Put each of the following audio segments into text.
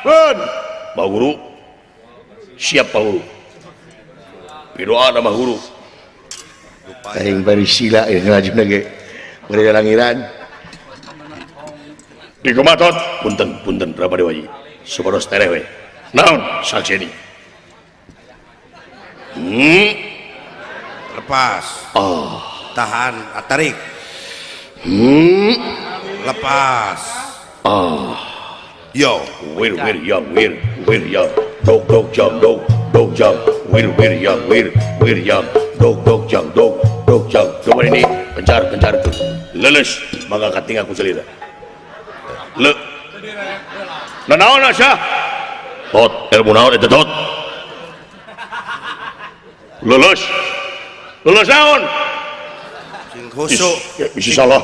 Pak Guru. Siap Pak Guru. Pidoa nama Guru. Aing bari sila ya ngajuna ge. Bari langiran. Di kematot punten Rama Dewaji. Supados tereh we. Naon saksi ini? Lepas. Tahan, tarik. Lepas. Yo. Wir yang. Dog jam. Wir yang. Dog jam. Coba ini kencar. Leles maka kating aku selira. Le. Nanaon asa? Tot ilmu naon eta tot? Leles naon? Sing khusuk. Bisa salah.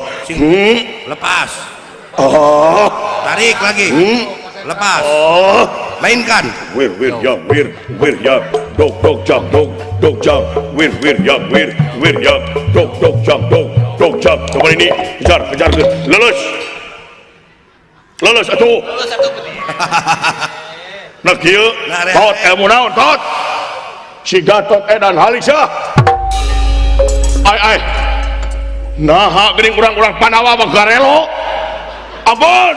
Lepas. Tarik lagi. Lepas. Mainkan. Wir yang. Dog jam. Wir yang. Dog jam. Coba ini kejar. Leles atuh. Nah kieu tot ilmu naon tot? Si Gatot edan halisa. Ai. Naha geuning urang-urang Panawa mah garelo. Ampun.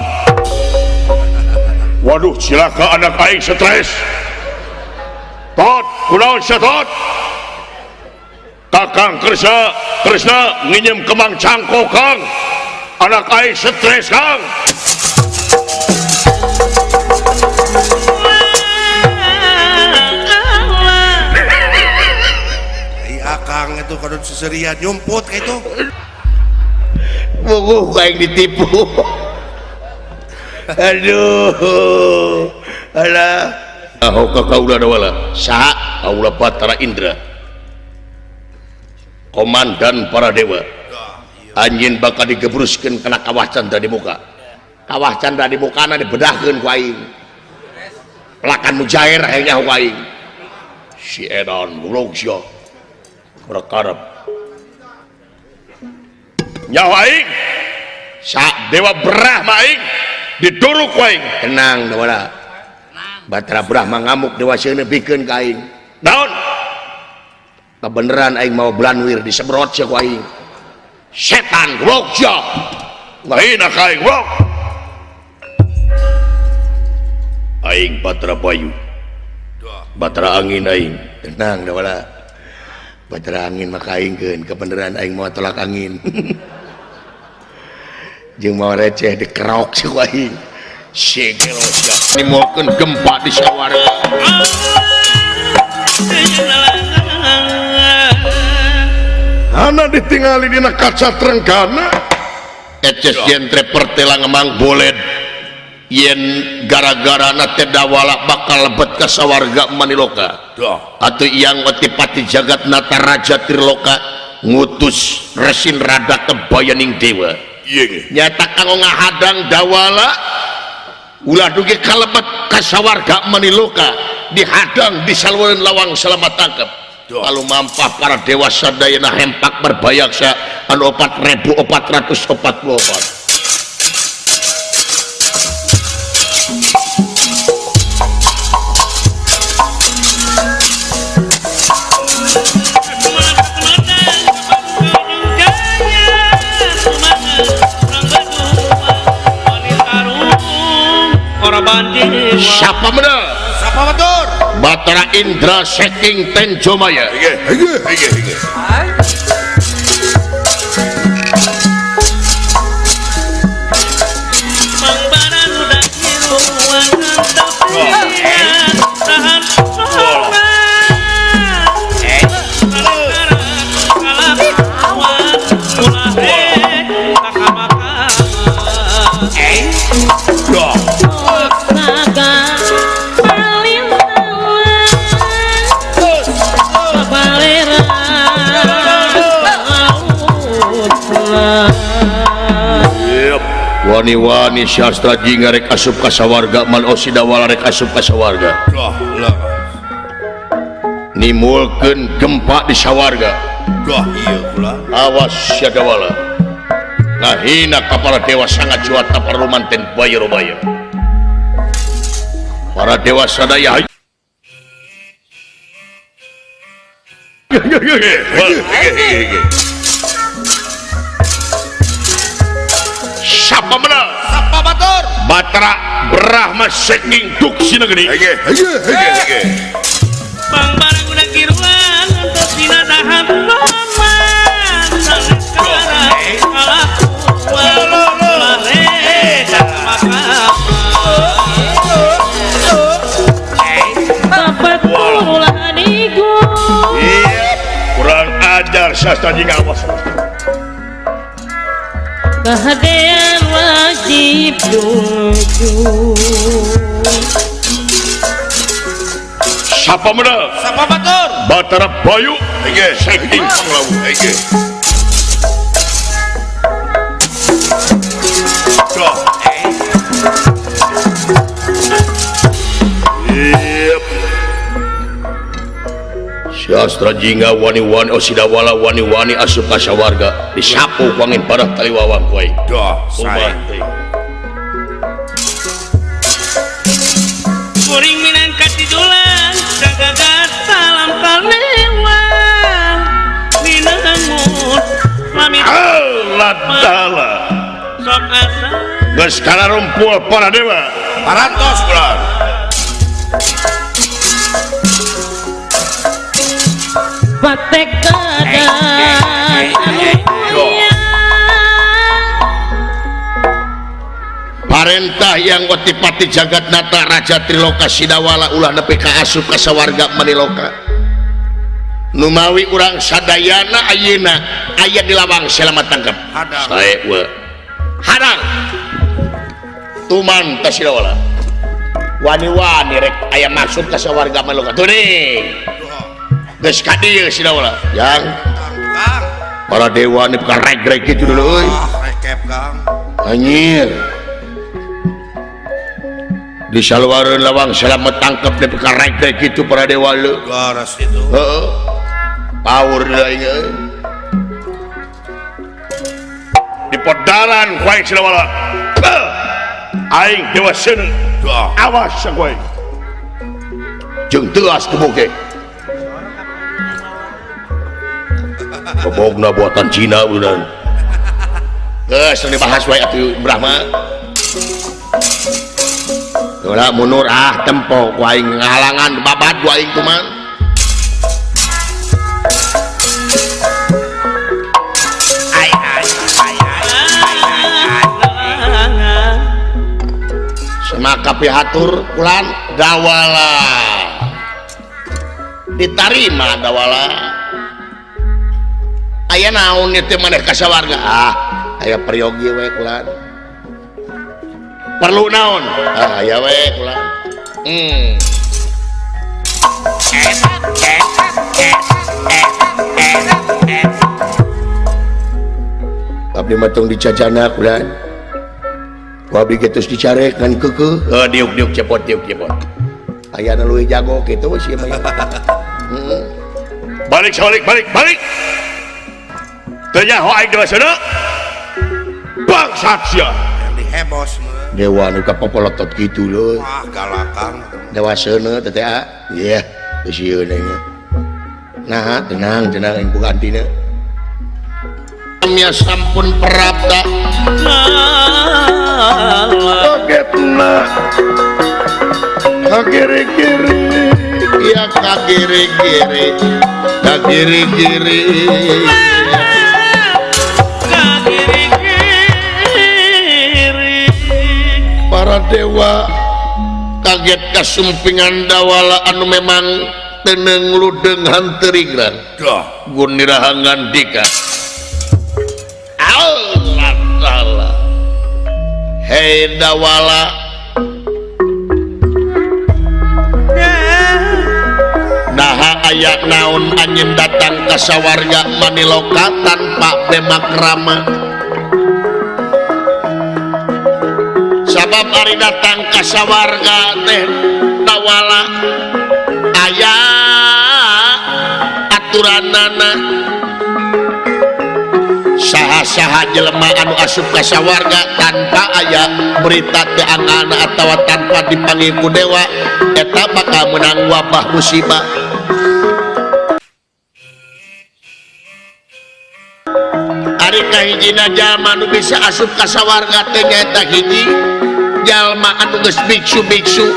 Waduh, cilaka anak aing stres. Tot, kunaon sia tot? Kakang Kresna nginjem kemang cangkok Kang. Anak aing stres Kang. Akang itu kadon seserian nyumput itu. Muguh kayak ditipu. Aduh. Alah. Ahoka kaula dawala. Saha? Kaula Batara Indra. Komandan para dewa. Anjeun bakal digebruskeun kana Kawah Candra di muka. Kawah Candra di mukana dibedahkeun ku aing. Lakan mujair hayang ku aing. Si edan mulog sia. Berkarep nyawa aing sak dewa Brahma aing diduruk aing. Tenang dawala. Batara Brahma ngamuk dewa sieuna bikeun ka aing. Naon? Kebeneran aing mau belanwir disemprot sia ku aing. Setan goblok sia. Ngahina ka aing goblok. Aing Batara Bayu. Batara Angin aing. Tenang dawala. Batara angin maka aingkeun kebeneran aing mau tolak angin. Jeung mau receh dikerok si ku aing. Segelo sia nimulkeun gempa di sawarga. Ana ditingali dina kaca trengkana. Eces jentre pertelang emang boleh yen gara-gara nate dawala bakal lebet ke sawarga Maniloka atau yang otipati jagat nata raja Tirloka ngutus resin rada kebayaning dewa nyata kanggo ngahadang dawala ulah dugi kalebet ke sawarga Maniloka dihadang di saluran lawang selamat tangkep lalu mampah para dewa sadayana hempak berbayaksa anu 4.444. Siapa bener? Siapa betul? Batara Indra saking Tenjomaya. Hige. Wani-wani syastra jingga rek asup ka sawarga man osidawala rek asup ka sawarga. Nimulkeun gempa di sawarga. Iya pula. Awas syadawala. Ngahina kapala dewa sangat cuat tapar rumanten bayar-bayar. para dewa sadaya. Siapa menang? Sapa batur? Batra Brahma saking Duksi Negeri. Bang barang udah kiruan untuk dina dahar paman sangkara alakuan lare maka dapat ulah digo Kurang ajar sastra jing awas. bahagian wajib jujur. Siapa menang? Sapa batur? Batara Bayu saking Panglawu. Siastra jingga wani-wani osidawala wani-wani asup kasawarga disapu kuangin parah taliwawang kuai. Kuring minang katidulan jagagat salam kalewang minangun lamit Aladala sok asa geus kalarumpul para dewa. Parantos bulan. batek kadang Parentah yang watipati jagat nata Raja Triloka Sidawala ulah nepi ka asup ka sawarga Maniloka. Numawi urang sadayana ayeuna aya di lawang selama tangkap. Hadang. Sae we. Hadang. Tuman ta Sidawala. Wani-wani rek aya maksud ka sawarga Maniloka. Tuning. Geus ka dieu Sidawala. Yang Kang. para dewa ni ka reg-reg kitu dulu euy. Rekep Kang. Anjir. Di saluareun lawang selama tangkap nepi ka reg-reg kitu para dewa lu. Garas itu. Heeh. Power deui euy. Di podaran kuaing Sidawala. Aing dewa seuneu. Awas sa kuaing. Jeung teuas kebuke. Kebogna buatan Cina udah. Geus dibahas wae atuh Brahma. Ulah munur tempo ku aing ngalangan babad ku aing tuh mah. Semaka pihatur kulan dawala. Ditarima dawala. Aya naon ieu teh maneh ka sawarga? Aya peryogi we kulan. Perlu naon? Aya we kulan. Abdi matung dicacana kulan. Abdi geus dicarekan keukeuh. Diuk-diuk cepot diuk-cepot. Aya nu leuwih jago kitu sih mah. Balik. Ternyaho aing dewa seuneu bangsat sia Yang dihebos mah. dewa nu kapopolotot kitu leuy Wah galakang. dewa seuneu teh ieu geus ieu nya nah tenang aing bukantina nya sampun perapta kagetna kagiri-giri ya kagiri-giri para dewa kaget kasumpingan dawala anu memang teneng ludeng hanterigran gunirahangan dika Allah ta'ala hei dawala daha ayak naon anjeun datang ka sawarga Maniloka tanpa bemakrama sabab ari datang ka sawarga teh dawala aya aturanana saha-saha jelema anu asup ka sawarga tanpa aya berita teu angana atawa tanpa dipanggil ku dewa eta bakal menang wabah musibah. Ari kahijina jalma anu bisa asup ka sawarga teh nyaeta hiji jalma anu geus biksu-biksu.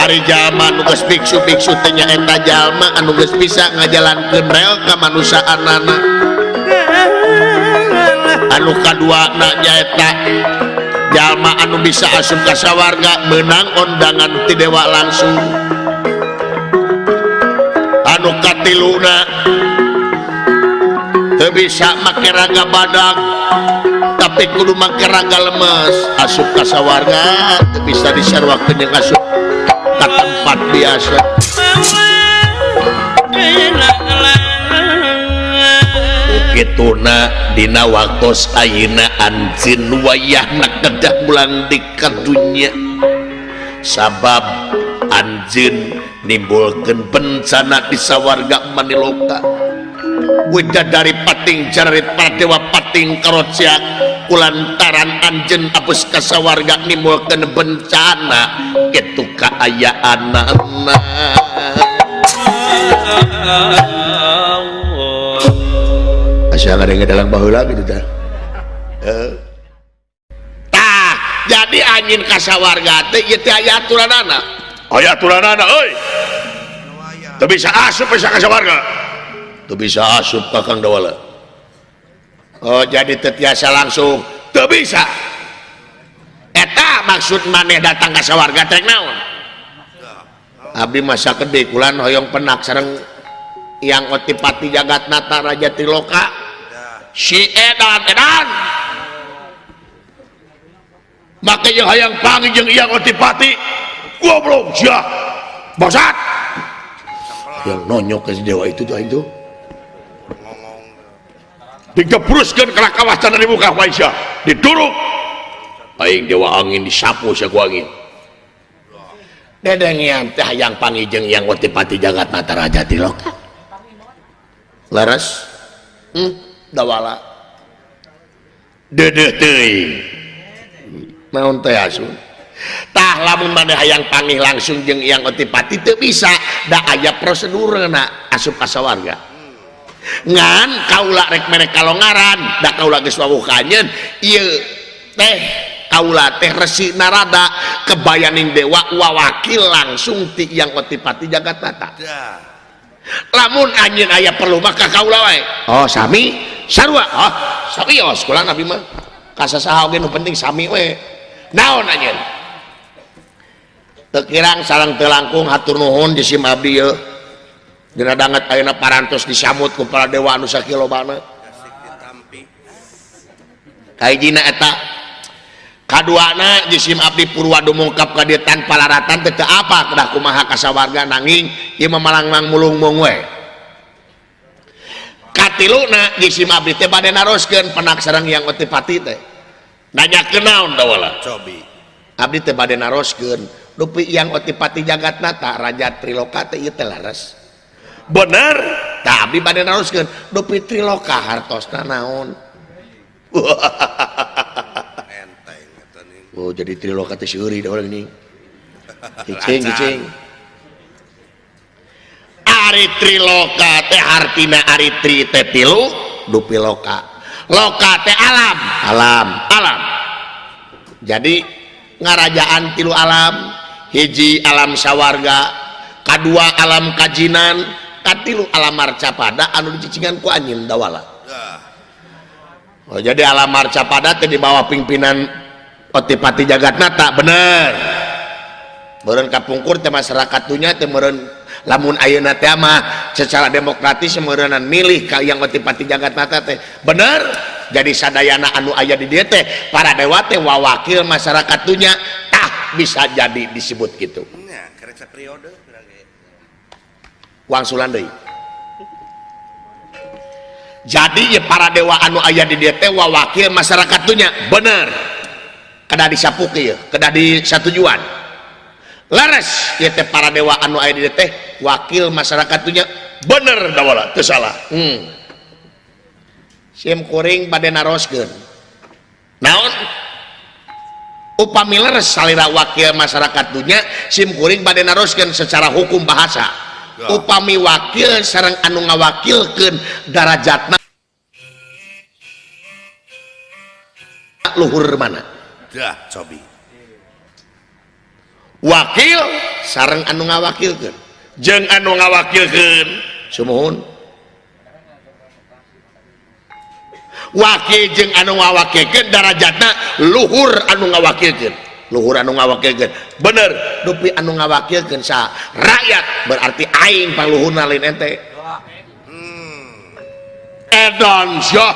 Ari jalma anu geus biksu-biksu teh nyaeta jalma anu geus bisa ngajalankeun rel kamanusaanana. Anu kaduana nyaeta jalma anu bisa asup ka sawarga menang undangan ti dewa langsung. Anu katiluna teu bisa make raga badag tapi kudu make raga lemes asup ka sawarga teu bisa disarwakeun jeung asup ka tempat biasa. Kituna dina waktos ayeuna anjeun wayahna kedah mulang di kadunya sabab anjeun nimbulkeun bencana di sawarga Maniloka. Widadari pating jarit Pradewa pating karociak kulantaran anjeun apus ka sawarga nimbulkeun bencana kitu kaayaanna. Asa ngadenge dalang baheula gitu tah. Tah, jadi angin ka sawarga teh ieu teh aya aturanana. Aya aturanana euy. Teu bisa asup ka sawarga. Teu bisa asup ka Kang Dawala. Oh, jadi teu tiasa langsung teu bisa. Eta maksud maneh datang ka sawarga teh naon? Abdi masa gede kulan hoyong penak sareng yang Otipati Jagatnata Raja Triloka. Si edan make jeung hayang panggil jeung Iyang Otipati goblok sia bangsat yang nonyok ke si dewa itu tuh aing tuh digebruskeun kana kawasan di muka Aisyah diduruk aing dewa angin disapu sia ku angin dedengian teh hayang panggil jeung Iyang Otipati Jagatnata Raja Triloka laras Dawala dedeh teuing naon teh asun tah lamun maneh hayang panggih langsung jeung Iyang Otipati teu bisa da aya prosedurna asup ka sawarga ngan kaula rek mere kalongaran da kaula geus wawuhanyeun ieu teh kaula teh Resi Narada kebayaning dewa wawakil langsung ti Iyang Otipati Jagatnata. Lamun anjeun aya perlu maka kaula wae. Oh, sami sarua. Oh, sarios kula Nabi mah. Kasasaha oge nu penting sami we. Naon anjeun? Teu kirang sareng teu langkung hatur nuhun di sim abdi yeuh. Dina danget ayeuna parantos disambut ku para dewa anu sakilobana. Kahijina eta kaduana jisim abdi Purwadu mungkap ka dieu tanpa laratan teu apa kedah kumaha ka sawarga nanging ieu mamalang-mang mulung-mung we. Katiluna jisim abdi teh bade naroskeun penak sareng Iyang Otipati teh. Nanyakeun naon Dawala? Cobi. Abdi teh bade naroskeun dupi Iyang Otipati Jagatnata Raja Triloka teh ieu teh laras. Bener? Tah abdi bade naroskeun dupi Triloka hartosna naon? Oh, jadi Triloka teh seuri da urang ini. Gicing. Ari Triloka teh artina ari tri teh tilu, dupi loka. Loka teh alam. Jadi ngarajaan tilu alam, hiji alam sawarga, kadua alam kajinan, katilu alam marcapada anu dicicingan ku anjeun Dawala. Oh, jadi alam marcapada teh di bawah pimpinan Otipati Jagatnata bener. Meureun kapungkur teh masyarakat dunya teh meureun lamun ayeuna teh mah secara demokratis meureunnan milih ka Iyang Otipati Jagatnata teh bener. Jadi sadayana anu aya di dieu teh para dewa teh wawakil masyarakat dunya tah bisa jadi disebut gitu. Nya kerja periode wangsulan deui. Jadi ya para dewa anu aya di dieu teh wawakil masyarakat dunya bener. Kedah disapuki ya, kedah disatujuan. Laras ieu teh para dewa anu aya di dieu teh wakil masyarakat dunya bener Dawala teu salah. sim kuring bade naroskeun naon upami leres salira wakil masyarakat dunya sim kuring bade naroskeun secara hukum bahasa upami wakil sareng anu ngawakilkeun darajatna luhur mana dah cobi wakil sareng anu ngawakilkeun jeung anu ngawakilkeun sumuhun wakil jeung anu ngawakilkeun darajatna luhur anu ngawakilkeun bener dupi anu ngawakilkeun sa rakyat berarti aing pangluhurna lain ente edon syah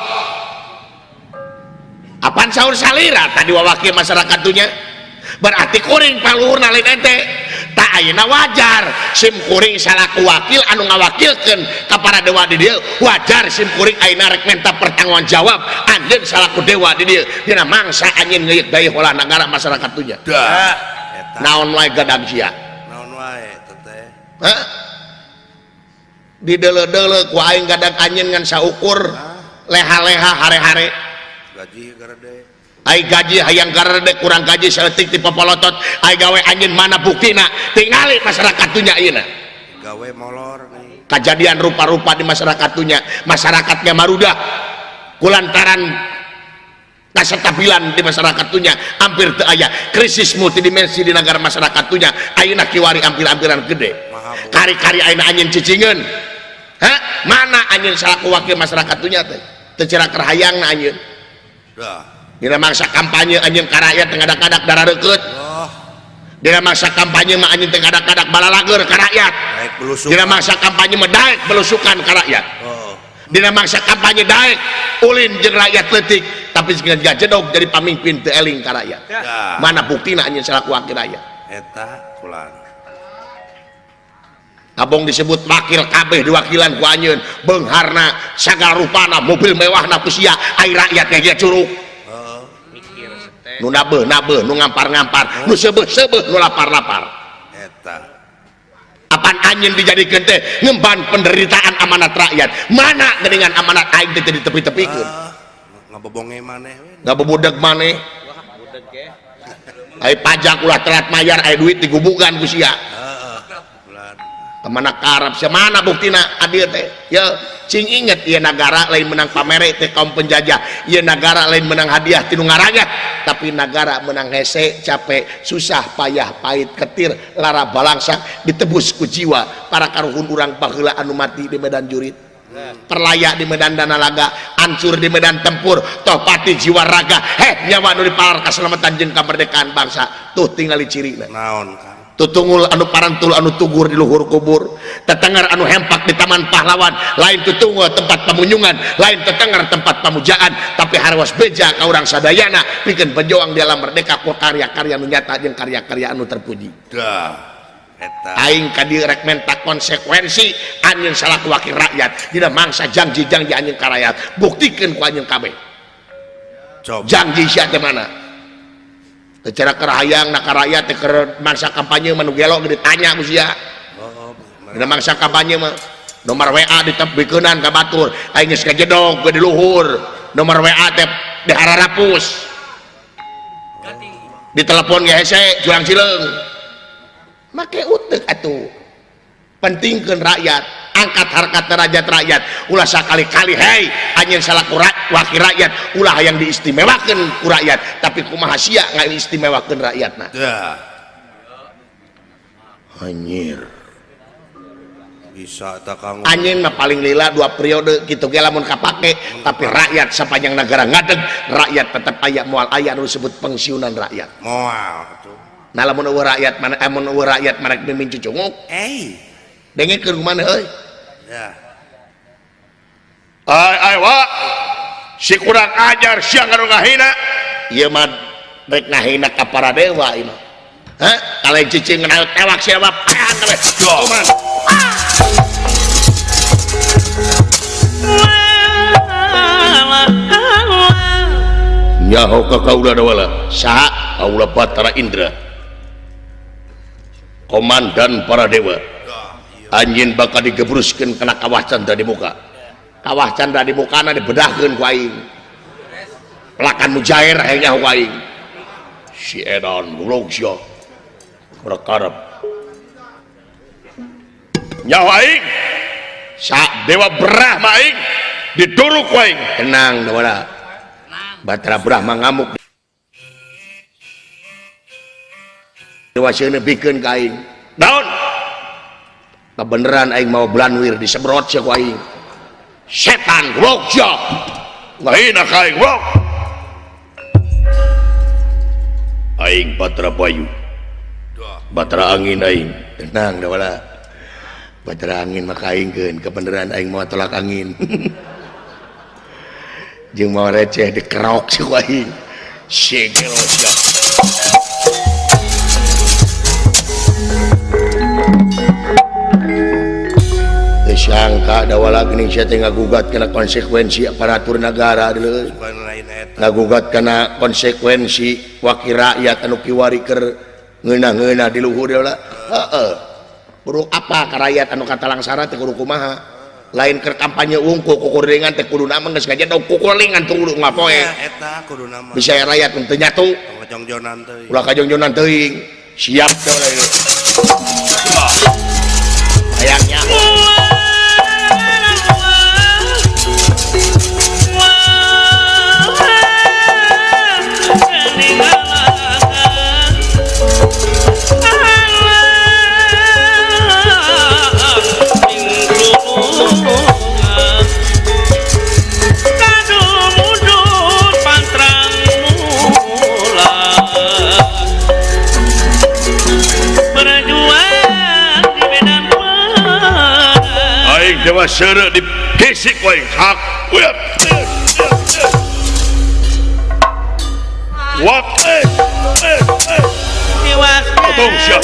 apaan saur salira tadi wawakil masyarakat dunya berarti kuring pangluhurna lain ente tak ayeuna wajar sim kuring salaku wakil anu ngawakilkeun ka para dewa di dieu wajar sim kuring ayeuna rek minta pertanggungan jawab anjeun salaku dewa di dieu dina mangsa anjeun ngeuyeut daya heula negara masyarakat dunya dah naon wae gadang sia naon wae teteh hah dideule-deule ku aing gadang anjeun ngan saukur leha-leha hare-hare gaji garede ai gaji hayang garede kurang gaji seletik ti popolotot ai gawe anjeun mana buktina tingali masyarakat dunya ayeuna gawe molor nih kejadian rupa-rupa di masyarakat dunya masyarakatnya marudah kulantaran kasetabilan di masyarakat dunya hampir teu aya krisis multidimensi di negara masyarakat dunya ayeuna kiwari hampir-hampiran gede kari-kari ayeuna anjeun cicingeun hah mana anjeun salaku wakil masyarakat dunya teh teu cerak hayangna anjeun dah dina masa kampanye anjeun ka rakyat tengadak-kadak darareukeut dina masa kampanye mah anjeun tengadak-kadak balalager ka rakyat naik belusukan dina masa kampanye mah daek belusukan ka rakyat dina masa kampanye daek ulin jeung rakyat leutik tapi jeung jedog jadi pamimpin teu eling ka rakyat dah mana buktina anjeun salaku wakil rakyat eta kulan abong disebut wakil kabeh diwakilan ku anjeun beungharna sagala rupana mobil mewahna ku sia ai rakyat ge curug nu nabeuh nu ngampar-ngampar nu seubeuh nu lapar-lapar eta apaan anjeun dijadikeun teh ngemban penderitaan amanat rakyat mana geuningan amanat aing teh ditepi-tepikeun ngabobonge maneh we ngabebudeg maneh ai pajak ulah telat mayar ai duit digubugan ku sia kulan kemana karab semana buktina adieu teh ya cing inget ieu negara lain menang pamere teh kaum penjajah ieu negara lain menang hadiah tinu ngaragat tapi negara menang hese capek susah payah pahit ketir lara balangsak ditebus ku jiwa para karuhun urang baheula anu mati di medan jurit perlaya di medan danalaga hancur di medan tempur toh pati jiwa raga nyawa nu dipalar kaselamatan jeung kamerdekaan bangsa tuh tingali cirina naon kan tutungul anu parantul anu tugur di luhur kubur tetengar anu hempak di taman pahlawan lain tutungul tempat pamunyungan lain tetengar tempat pamujaan tapi harwas beja ka urang sadayana pikeun pejuang di alam merdeka ku karya-karya anu nyata jeung karya-karya anu terpuji dah eta aing ka dieu rek menta konsekuensi anjeun salaku wakil rakyat dina mangsa janji-janji anjeun ka rakyat buktikeun ku anjeun kabeh coba janji sia teh mana secara kerahayang nak rakyat teh keur mangsa kampanye mah nu gelo ditanya ku sia dina mangsa kampanye mah nomor WA ditepikeunnan ka batur aing geus kajedog di luhur nomor WA teh dihararapus ditelepon ge hese juang cileung make uteuk atuh pentingkeun rakyat angkat harkat derajat rakyat ulah sakali-kali hei anjeun salaku wakil rakyat ulah yang diistimewakeun ku rakyat tapi kumaha sia ngaistimewakeun rakyatna dah anjir bisa tak kang anjeun mah paling lila 2 periode kitu ge lamun kapake tapi rakyat sapanjang negara ngadeg rakyat tetep aya moal aya anu disebut pensiunan rakyat moal tuh nah lamun eueuh rakyat mana amun eueuh rakyat marek mimin cucunguk dengekeun kumaha euy ya ai wa si kurang ajar siang anu ngahina ieu mah rek ngahina ka para dewa ieu mah hah kalain cicing ngenaut tewak sia bab kabeh kuman nyaho ka kaula dawala saha kaula Batara Indra komandan para dewa anjeun bakal digebruskeun kana kawasan tadi muka kawah canda di mukana dibedahkeun ku aing lakan mujair hayang ku aing si edan goblok sia berkarep nyawa aing sa dewa Brahma aing diduruk ku aing tenang da Batara Brahma ngamuk dewa sieuna bikeun ka aing naon kebeneran aing mau belanwir disebrot sia ku aing setan goblok sia ngahina ka aing goblok aing Batara Bayu Batara angin aing tenang da wala Batara angin maka aingkeun kebeneran aing mau tolak angin jeung mau receh dikerok si ku aing segel sia sangka da wala geuning sia teh ngagugat kana konsekuensi aparatur negara deuleu ngagugat kana konsekuensi wakil rakyat anu kiwari keur ngeunah-ngeunah di luhur heula heeh buruk apa ka rakyat anu katalangsara teh kudu kumaha lain keur kampanye wungkul kukuringan teh kudu nama geus ngajak kukuringan teh kudu ngapoe eta kudu nama bisa rakyat teu nyatu kajongjonan teuing ulah kajongjonan teuing siap teh ulah hayangnya dewa seure di kisik wae hak uyap wak potong siap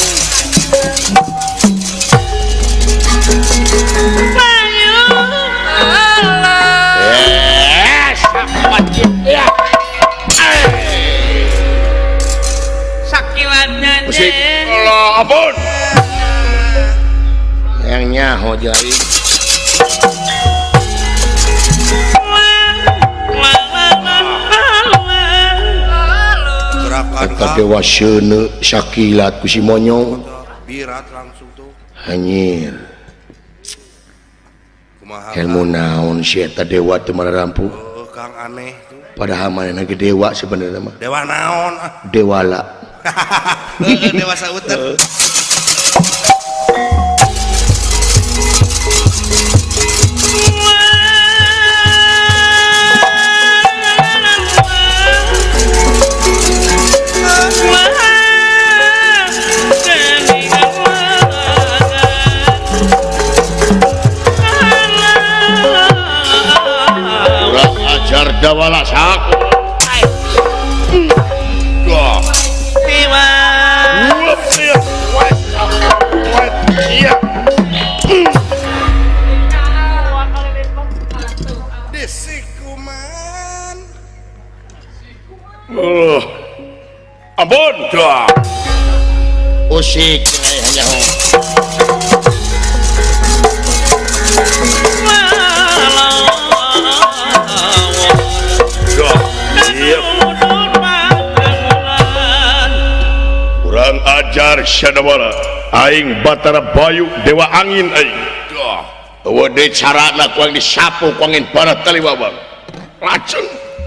sakilatnya musik Allah ampun yang nyaho jari gerakan dewa seune sakilat ku si monyong birat langsung tuh hanyir kumaha ilmu naon si eta dewa teu mararampu Kang aneh tuh padahal manehna ge dewa sebenarnya mah dewa naon dewala dewa sauter dawala sak desikuman ampun dah usik hanya kurang ajar syadawala aing Batara Bayu dewa angin aing wede carana kuang disapu kuangin para taliwabang racun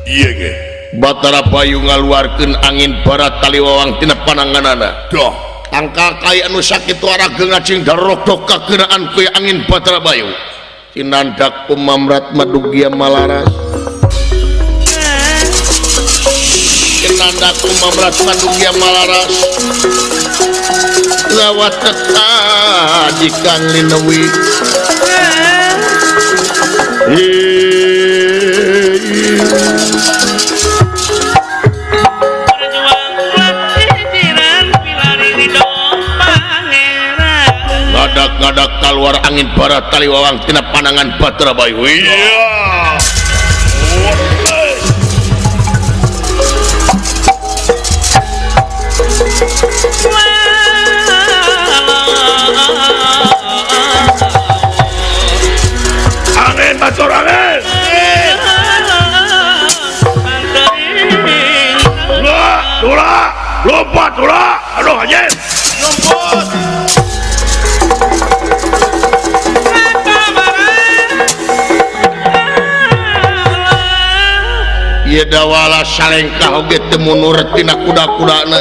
iya ge Batara Bayu ngaluarkeun angin para taliwawang tina pananganana dah tangkal kaya anu sakitu arageung ngacing darokdok kakeunaan ku angin Batara Bayu cinandak pemamrat madugia malaras cinandak pemamrat madugia malaras lawat teka jikang linewi ngadak keluar angin barat taliwawang tina panangan Batara Bayu iya angin batur angin lompat ulah aduh anjing Nyumput. ieu dawala salengkah oge teu munur tina kuda-kudana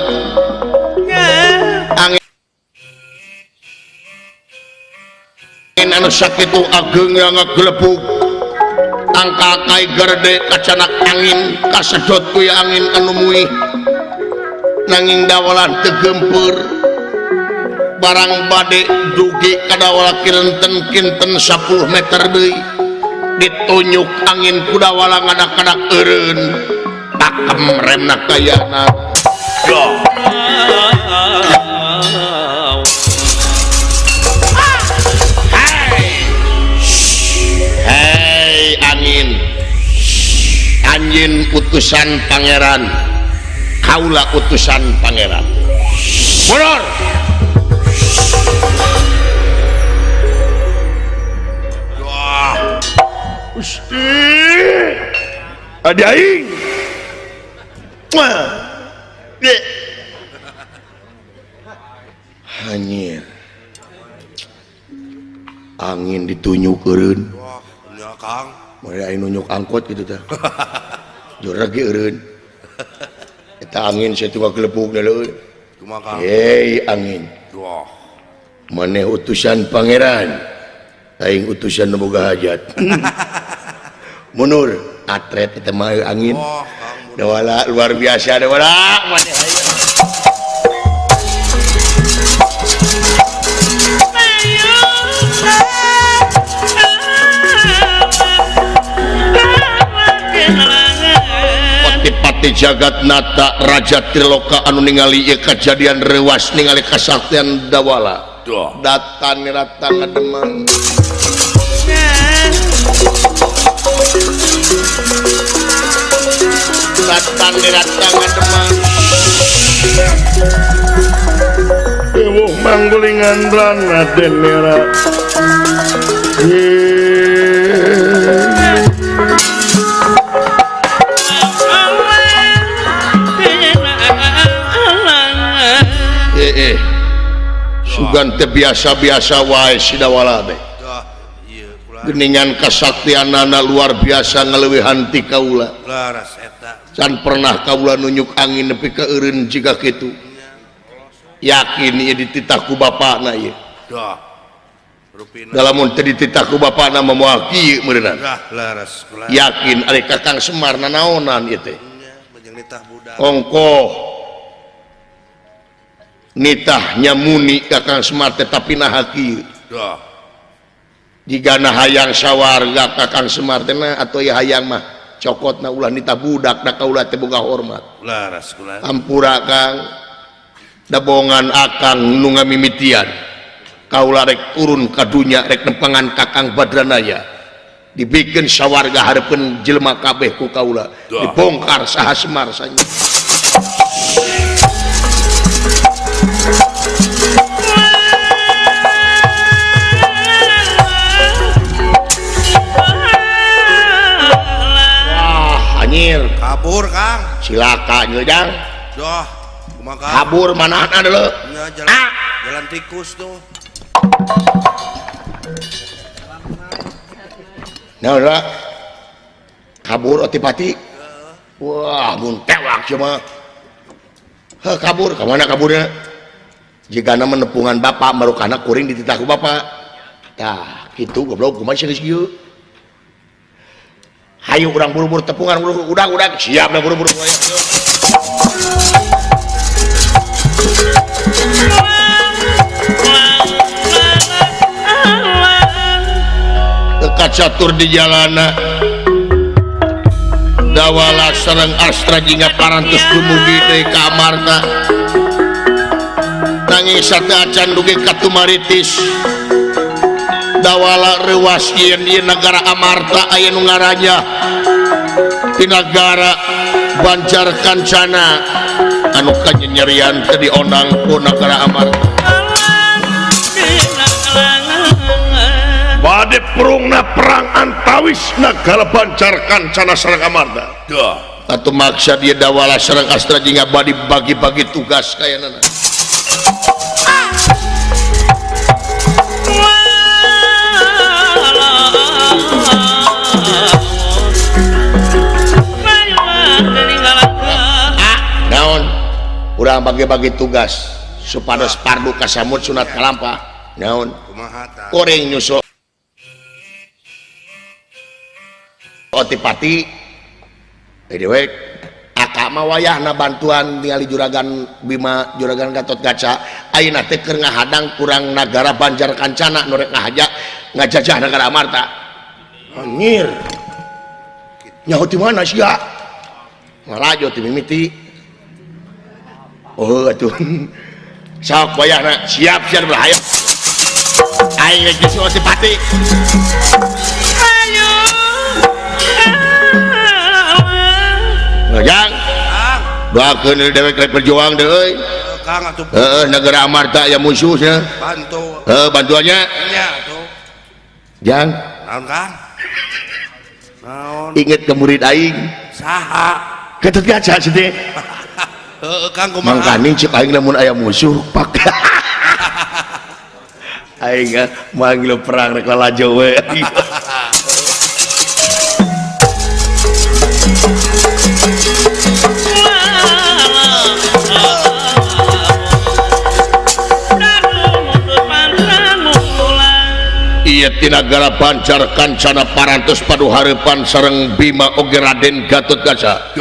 angin anu sakitu ageng yang ngaglepuk angka kai gerde kacanak angin kasedot ku angin anu muih nanging dawalan teu gempeur barang bade dugi ka dawala kinten 10 meter deui ditunjuk angin ku dawala ngadak-ngadak eureun pakem remna kayana hei angin anjin utusan pangeran kaula utusan pangeran mundur Gusti adi aing hanyir angin ditunjuk eureun Wah, nya Kang. mulai aing nunjuk angkot gitu tah jorag ge eureun eta angin saya tunggu gelepuk deuleu Kumaha Kang? hei angin Wah. maneh utusan pangeran aing utusan nu boga hajat munur atret eta mah angin Wah, Kang. dawala luar biasa dawala maneh aing Pati jagat nata Raja Triloka anu ningali ieu kajadian rewas ningali kasaktian dawala datan datang ngademang datang ngademang ewuh manggulingan ran Raden Merah sugan teh biasa-biasa wae si dawala teh Dah, ieu kula geningan kasaktianana luar biasa ngaleuwihan ti kaula laras eta. can pernah kaula nunjuk angin nepi ka eureun jiga kitu yakin ieu dititah ku bapana ieu Dah. Rupina. dalamun teu dititah ku bapana mah moal kieu meureunna Dah, laras kula. yakin ari Kakang Semar nanaonan ieu teh Nya, menjang nitah budak. ongkoh nitah nyamuni Kakang Semar tetapi nahaki Dah. jigana hayang sawarga Kakang Semar teh atau ya hayang mah cokotna ulah nitah budak da kaula teh boga hormat Laras kula. ampura Kang dabongan akang nu ngamimitian kaula rek turun ka dunya rek nempangan Kakang Badranaya dibikin sawarga hareupeun jelema kabeh ku kaula dibongkar saha Semar saja anjir Kabur Kang. silaka nyeujang Dah. Kumaha Kang? kabur manahna deuleu Nya, jalan tikus tuh. naon kabur otipati wah mun tewak sia mah heuh kabur ka mana kaburna jigana menepungan bapak marukana kuring dititah ku bapak tah kitu goblok kumaha geus kieu hayu urang buru-buru tepungan udah siap dah buru-buru catur di jalana dawala sareng Astra jingga parantos dumugi deui ka Amarta nanging sateu acan dugi ka Tumaritis dawala rewas yen ieu nagara Amarta aya nu ngaranjah ti nagara Banjar Kancana anu kanyerian teu dionang ku nagara Amarta bade perungna perang antawis nagara Banjar Kancana sareng Amarta atau maksa dia dawala serang astra jingga badi bagi-bagi tugas kayak nana. Naon urang bagi-bagi tugas supados pardu kasamut sunat kalampah naon kumaha tah goreng nyusul otipati dewek aka mah wayahna bantuan ningali juragan Bima juragan Gatot Kaca ayeuna teh keur ngahadang kurang nagara Banjar Kancana nu rek ngajajah negara Amarta anjir nyaho di mana sia ngalajo ti mimiti oh atuh sok wayahna siap berhayat aing geus disuruh Otipati Ngajang doakeun dewek rek berjuang deui Kang atuh negara Amarta ya musuhnya bantu bantuannya nya atuh Jang naon Kang naon inget ke murid aing saha Gatot Kaca sedih Kang kumaha mangkani cik aing lamun aya musuh pak aing manggil perang rek lalajo we iya ti nagara Banjar Kancana parantos paduharepan sareng Bima oge Raden Gatot Kaca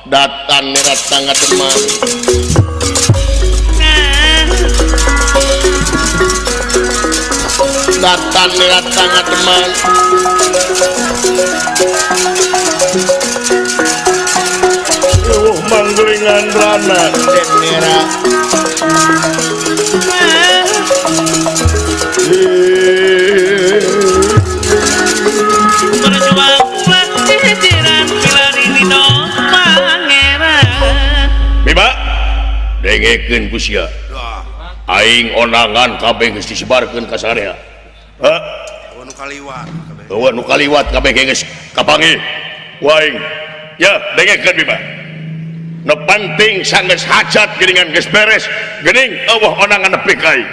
datan nerat tangga demam datan nerat tangga demam manggelingan rana den merah Bima dengekeun ku sia aing onangan kabeh geus disebarkeun ka saarea nu kaliwat kabeh eueuh nu kaliwat kabeh geus kapanggih waing ya dengekeun Bima nu penting sanggeus hajat geuningan geus beres geuning eueuh onangan nepi ka aing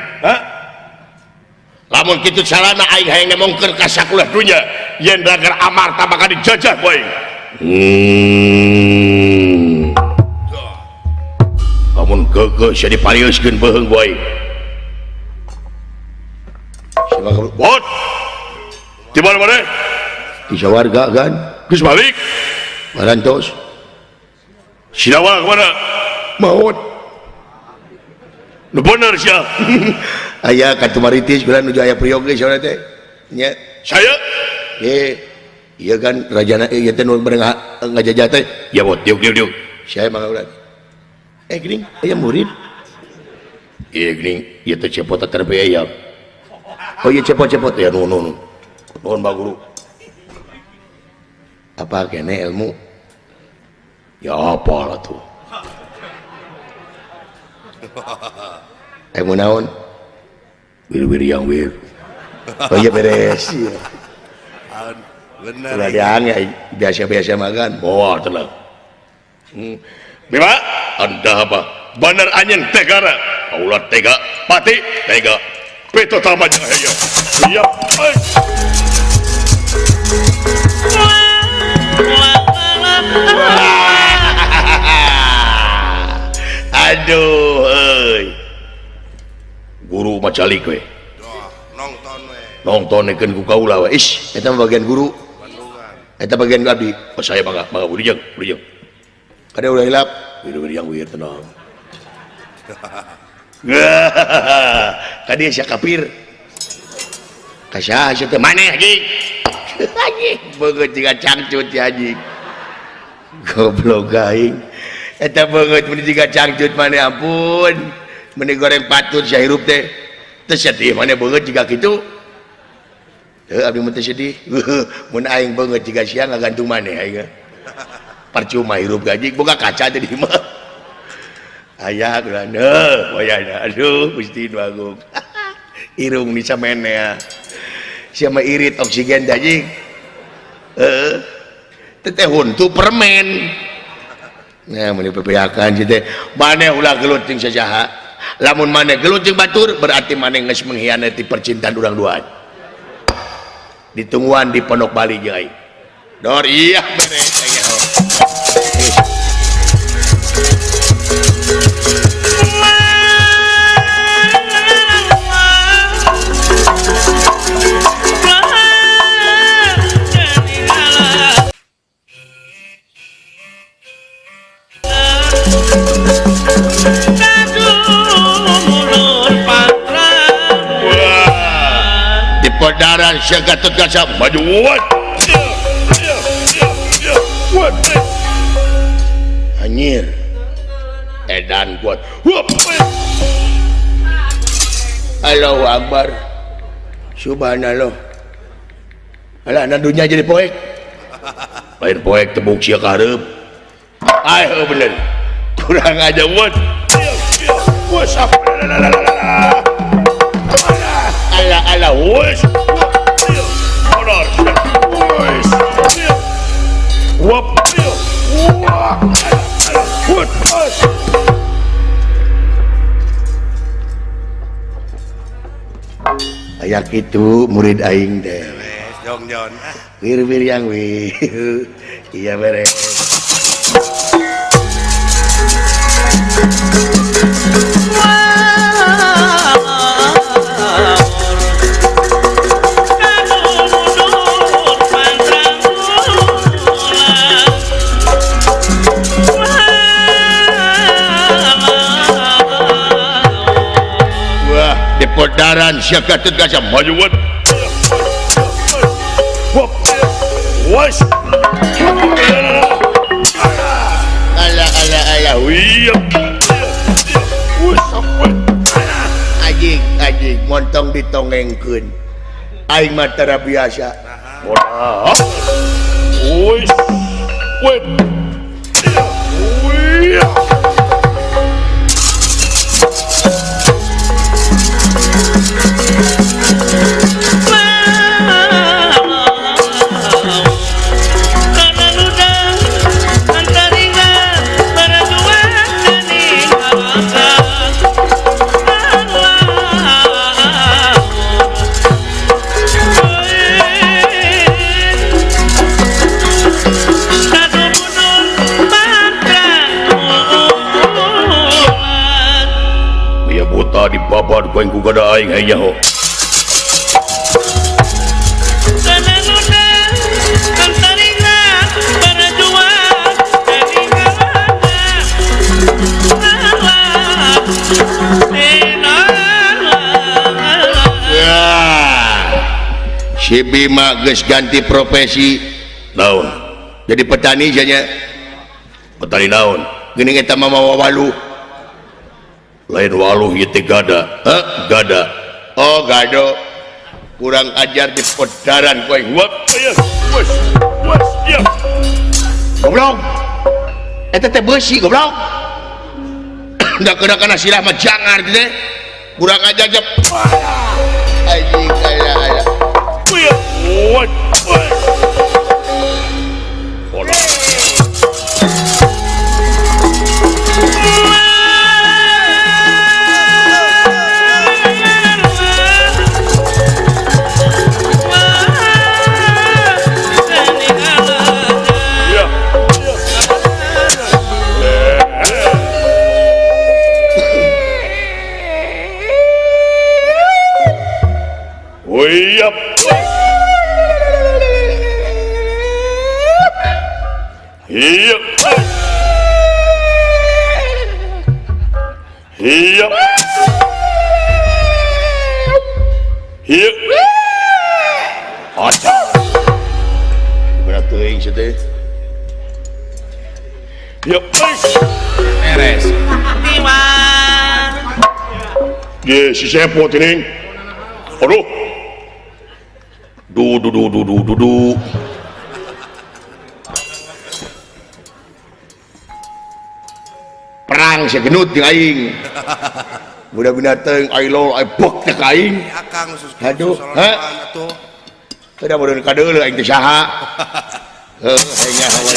lamun kitu carana aing hayang ngomongkeun ka sakuliah dunya yen nagara Amarta bakal dijajah ku aing lamun keke sia dipariuskeun beuheung ku aing bot di mana-mana di sawarga kan geus balik parantos Sinawal kemana maut nu bener sia aya katumaritis geura nuju aya priog ge saudara teh nya saya iya kan rajana ieu teh nu bareng ngajajah teh ya bot diuk saya mah ulah geuning aya murid iya geuning ieu teh cepot terpe aya oh iya cepot-cepot ya nuhun Pak Guru apa kene ilmu ya apa lah tuh ilmu naon wir yang wir oh iya beres iya bener ulah diangge biasa-biasa makan bawa tenang Bima anda apa bener anjing tegara aulah tega pati tega peto tamanya ya iya aduh guru macalik we nonton we nontonekeun ku kaula we ish eta bagian guru Bandungan eta bagian abdi oh, saya bangga budijang kada ulah hilap wir yang wir tenang tadi sia kapir kasah sia teh maneh anjing anjing beungeut jiga cangcut ya anjing goblok aing eta beungeut mun jiga cangcut maneh ampun mun goreng patut sia hirup teh teu sedih maneh beungeut jiga kitu teu abdi mun teu sedih mun aing beungeut jiga sia ngagantung maneh aing percuma hirup gaji boga kaca teh di mah aya kurang wayahna aduh Gusti Nu Agung irung di samene ya sia mah irit oksigen anjing teteh huntu permen Nah, meni pepeakan si teh. Maneh ulah gelut jeung sajaha. Lamun maneh gelut jeung batur berarti maneh geus mengkhianati percintaan urang duaan. Ditungguan di Pondok Bali jeung aing. Dor iya beres aya. Daran sia Gatot Kaca maju anjir edan kuat Allahu Akbar subhanallah alah na dunya jadi poek lain poek tebuk sia karep ayo bener kurang aja buat wasap ala wes honor wes wap aya kitu murid aing teh Wes jong jon. wir yang wi iya beres Daran sia Gatot Kaca maju wat was ala wih ajing montong ditongengkeun aing mah tara biasa wis wet di babar koeng ku kada aing aya ho si Bima geus ganti profesi naon jadi petani janya petani naon geuning eta mah walu lain waluh ieu teh gada gada oh gado kurang ajar di pedaran kowe wap wes ya goblok eta teh beusi goblok da kana silah mah jangar teh kurang ajar jep anjing aya what Yep. Yep. Yep. Yep. Acha. Berat teuing sia teh. Yep. Beres. Timan. Ye, si Sepot ini. Aduh. Du. Perang segenut jeung aing. Budak binatang ailol ai bok teh ka aing. Akang usus. Aduh, atuh. Udah mudah kadeuleu aing teh saha. Heuh, nya hawa.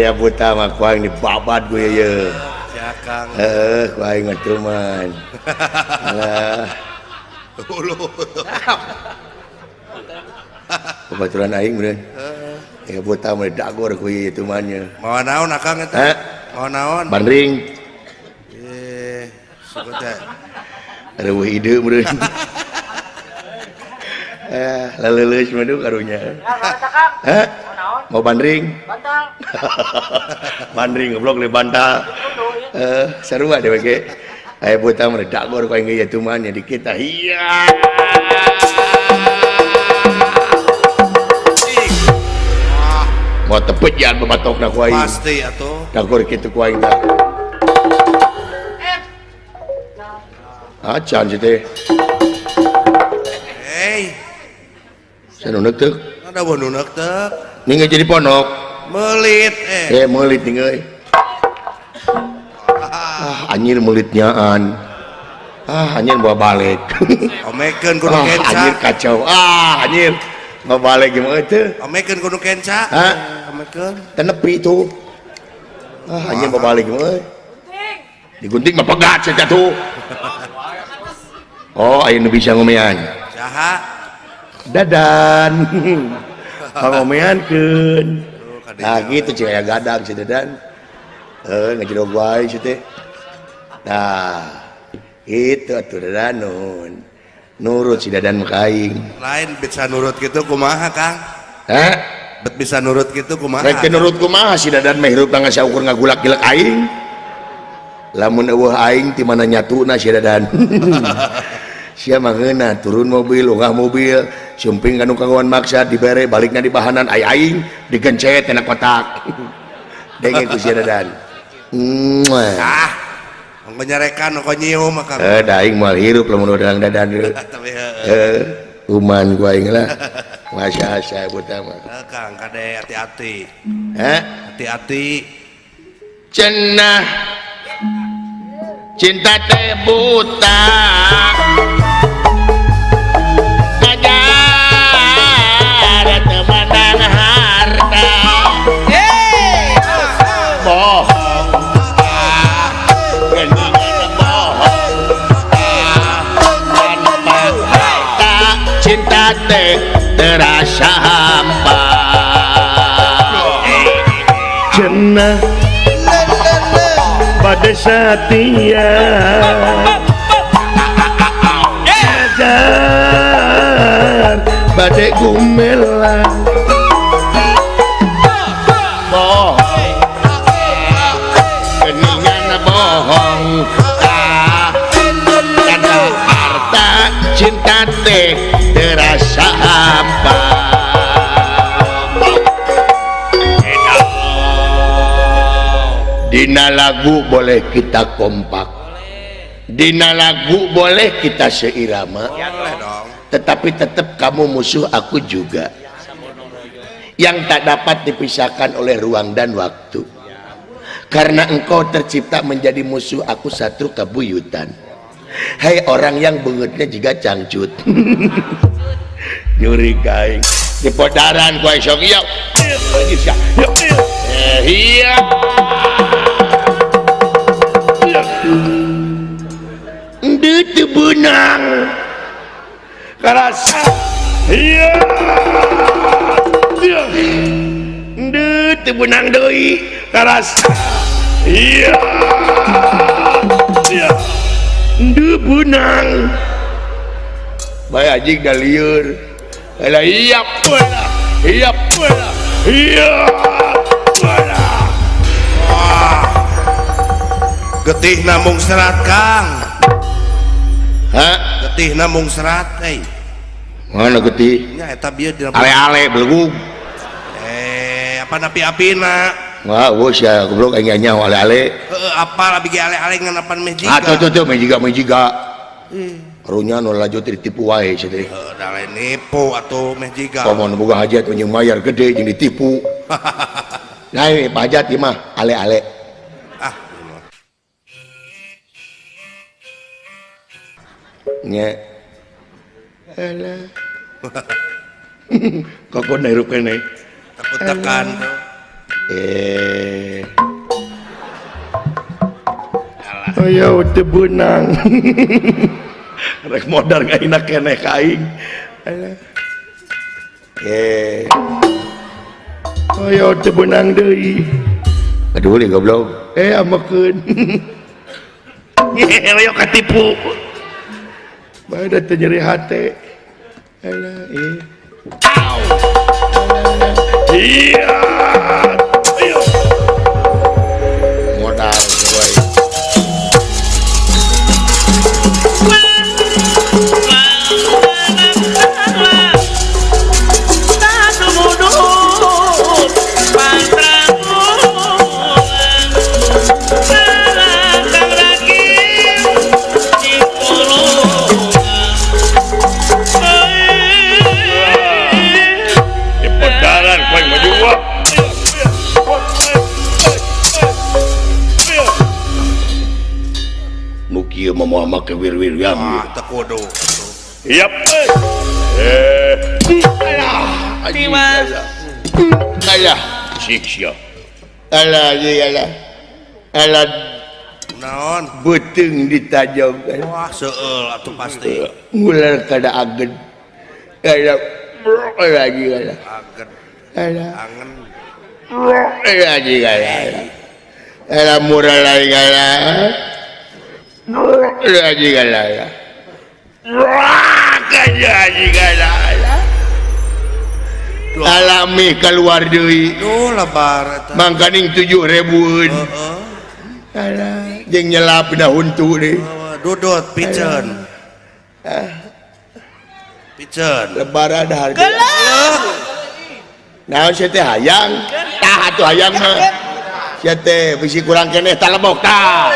Aya buta mah kuaing dibabat gue ya. Ya Kang. Kuaing mah cuman. Alah, Ulu. kebetulan aing bener. Ya buta mah dagor ku ieu teu mannya. Mau naon Akang eta? Hah? Mau naon? Bandring, Suku teh. reueuh ide bener. Laleuleuh mah du karunya. Hah? Mau bandring? Bantal. Bandring goblok le bantal. Sarua deh ge. Aya buta mah dagor ku aing ieu teu mannya di kita. Iya. Mau tepet jangan bebatokna ku aing. Pasti atuh. Dagor kitu ku aing tah. Acan sih teh. Hei, Sanuneuk teu. ada bonunek teh. Ninggeu jadi ponok. Melit Meulit ninggeu. Anjir meulitnyaan. Anjir bawa balik. Omekeun kudu Anjir kenca. kacau. Anjir bawa balik gimana teu? Omekeun kudu kenca. Hah? Omekeun. Tenepi tuh. Anjir bawa balik gimana? Digunting mah pegat saja tuh. Oh, ayeuna bisa ngomean. Saha? Dadan. Pangomeankeun. Nah Kadinya. gitu cing aya gadang si Dadan. Ngejodog wae si teh. Nah, itu atuh Dadan nun. Nurut si Dadan mah ka aing. Lain bisa nurut gitu kumaha Kang? Hah? Bet bisa nurut gitu kumaha? Rek teh nurut kumaha si Dadan mah hirup tangga saukur ngagulak-gilek aing. Lamun eueuh aing ti mana nyatuna si Dadan. Sia mah ngeunah turun mobil, unggah mobil, sumping kanu kaguan maksa dibere balikna di bahanan ai aing digencet tina kotak. Denge ku si Dadan. Ah, mau nyarekan, mau nyium Kang. Da aing moal hirup lamun urang Dadan. Tapi heueuh. Uman ku aing lah. Masya saya buta mah. Kang, kade hati-hati. Hah? Hati-hati. Cenah cinta teh buta. Ngajar temenan harta. Bohong. Geningan bohong. Tanpa harta cinta teh terasa hampa. Cenah pada setia ajar badai gumela bohong geningan bohong karena harta cinta teh terasa hampa. Dina lagu boleh kita kompak, dina lagu boleh kita seirama, Boleh dong. tetapi tetap kamu musuh aku juga, yang tak dapat dipisahkan oleh ruang dan waktu, karena engkau tercipta menjadi musuh aku satru kabuyutan. Hai orang yang bengetnya juga cangcut. Nyuri kain di podaran gua esok iya lagi sih iya itu benang karasa iya itu benang doi karasa iya itu benang baik anjing dah liur alah iya pula iya pula iya pula. Getih namung serat Kang. Hah? Getih namung serat Mana getih? nya eta bieu dina Ale-ale belum. apa napi-apina. Wah, bos ya goblok aing nyaho ale-ale. Apa abdi ale-ale nganapan meh jiga. Tuh mejiga. Karunya nu lajut ditipu wae sia teh. Da lain nipu atuh meh jiga. Paman boga hajat jeung mayar gede jeung ditipu. Nah, ini pajat ieu mah ale-ale. Ah, Nya. Alah. Kok hirup kene. takut tekan tuh. Ayo teu beunang. Rek modal gaina keneh ka aing. Ayo teu beunang deui. Aduh li goblok. Amakeun. Ayo katipu. Bada teu nyeri hate. Iya. Modal sesuai. Nukia mama make wir-wir ya. Tekudu. Yap. Dimas. Alah, siksa. Alah, alah, Naon? beting ditajam. Wah, seueul atuh pasti. Ngular kada agen. Alah, lagi alah. Agen, Alah, angen. lagi alah. Alah murah lagi alah. Lagi alah. Lagi alah. Alami keluar deui. Duh lebar eta. Mangkaning 7.000. Alah, jeung nyelap daun tu deui. Dudut piceun. Piceun. Lebaran harga. Naon sia teh hayang? Tah atuh hayang mah. Sia teh bisi kurang keneh tah lebok tah.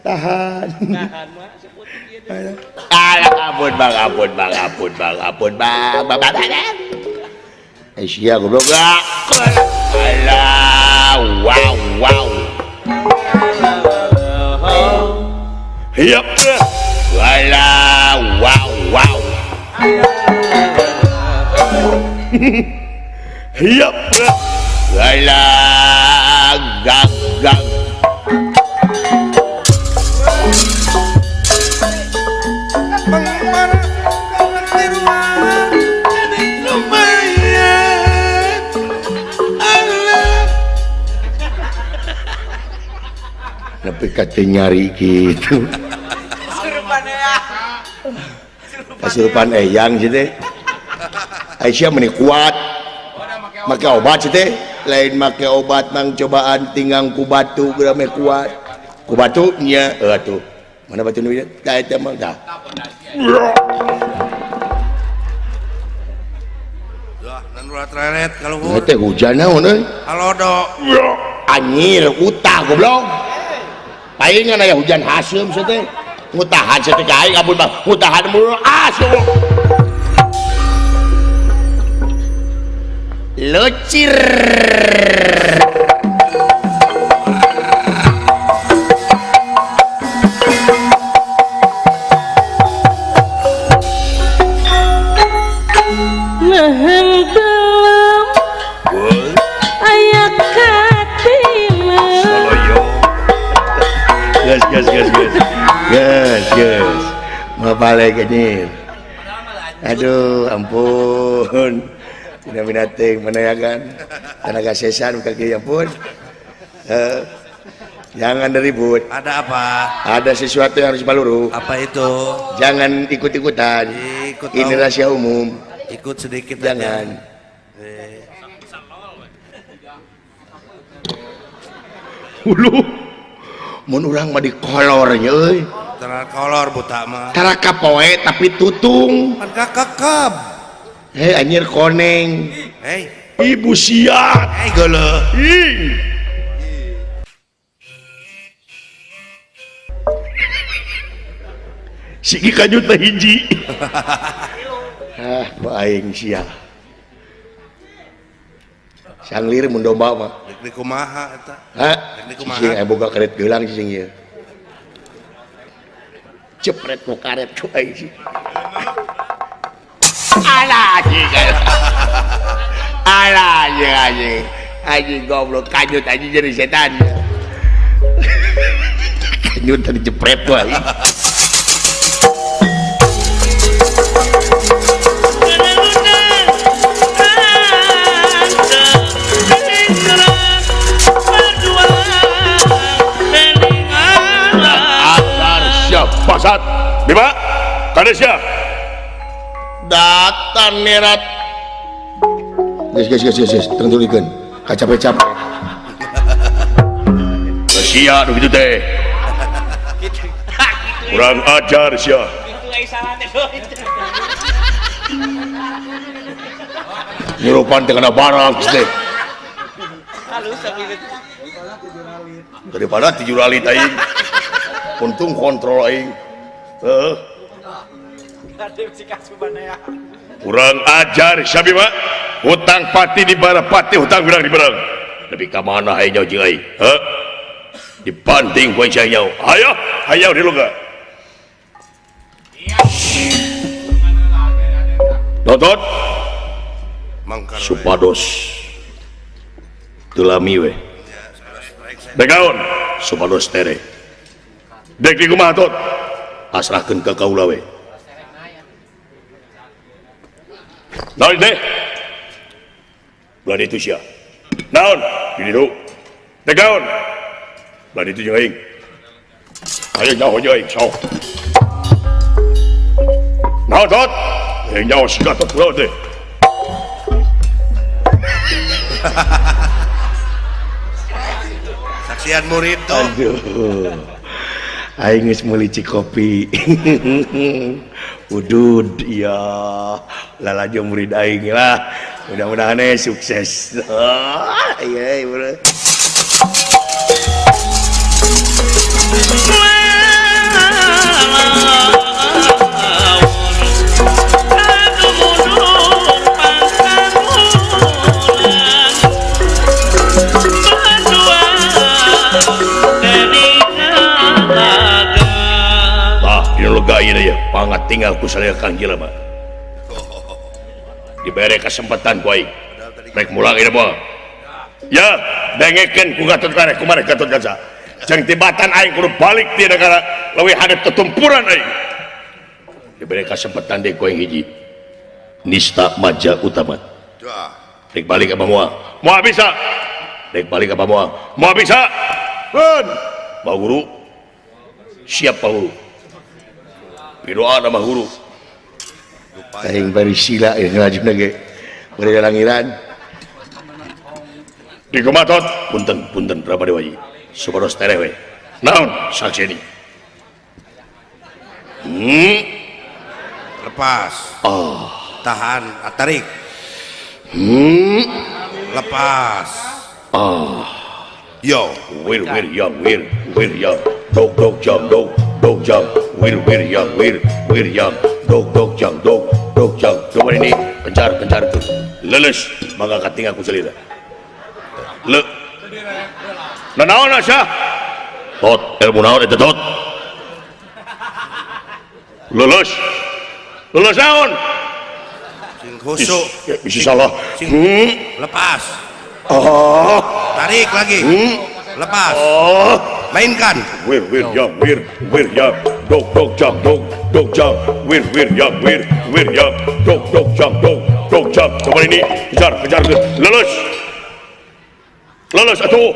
Tahan. Ampun bang. Sia goblok gak. Alah, wow. Hiap. Alah, wow. Hiap. Alah, gang. Tapi kata nyari gitu. Kasurupan eyang sih teh. Aisyah meni kuat. Make obat sih teh. Lain make obat mang cobaan tinggang ku batu gerame kuat. Ku batu nya atuh. Mana batu nu tah eta mah tah. Dah, nan ulah treret kalau Teh hujan naon euy? Halodo. Anyir utah goblok. Palingan aya hujan haseum sia teh. Ngutahan sia teh ka aing ampun Bang. Ngutahan mulu asyik. Lucir. Gas. Mapalek anjir. Aduh, ampun. Tina binateng menayakan. Tenaga sesan kaki ampun. Jangan ribut. Ada apa? Ada sesuatu yang harus baluru. Apa itu? Jangan ikut-ikutan. Ini rahasia umum. Ikut sedikit Jangan. Ulu. Mun urang mah dikolornya euy. Tenar kolor buta mah. Tara kapoe tapi tutung. Kan kakakab. Hei anjir koneng. Hei. Ibu siat. Hei geuleuh. Sigi kanyut teh hiji. aing sia sanglir mun domba mah Dek di kumaha eta. Dek di kumaha? cicing boga karet geulang cicing ieu cepret ku karet ku aing sih alah anjing goblok kanyut anjing jadi setan kanyut tadi jepret ku aing Pasat, Bima, Kadesya. datang nerat guys tengdulikeun kacapek-capek Sia begitu teh. Kurang ajar sia. nyurupan teu kana barang teh daripada 7 lalit aing untung kontrol aing Kurang ajar sia Bima. Hutang pati di barapati, hutang birang di barang. Tapi ka mana hayang jauh jeung aing? Dibanting ku aing nyaw. Hayo di loga. Totot Mangkar. supados tulami we. Begaon supados tere. Dek di kumaha tot? Pasrahkeun ka kaula we. Naon teh? Belah itu sia. Naon? Di ditu. Begaon. Belah itu jeung aing. Ayo nyaho jeung aing, sok. Naon tot? Aing nyaho siga tot kula teh. Saksian murid tuh. aduh aing geus meuli cikopi udud ya lalajo murid aing lah mudah-mudahan sukses iya bro Ya, pangat tinggal ku salaya Kang Jelema. Dibere kesempatan ku aing. Rek mulang ieu moal. Ya, dengekeun ku Gatot Kaca, kumaha Gatot Kaca. Jeung tibatan aing kudu balik ti negara leuwih hadap tetumpuran aing. Dibere kesempatan deui ku aing hiji. Nista Maja Utama. Rek balik apa moal? Moal bisa. Rek balik apa moal? Moal bisa. Pun. Pak Guru. Siap Pak Guru. Pidoa nama guru aing bari sila ya ngajuna ge bari langiran di kumatot punten Rama Dewaji supados tereh we naon sakseni Lepas. Tahan, tarik. Lepas. Yo. Wir yang dog jam wir yang dog jam coba ini kencar tuh leles mangga kating aku selira le nanaon asya tot ilmu naon eta tot leles naon Sing khusuk. bisa salah Lepas. Tarik lagi. Lepas. Mainkan. Wir yang dog jam wir yang dog jam coba ini kejar leles atuh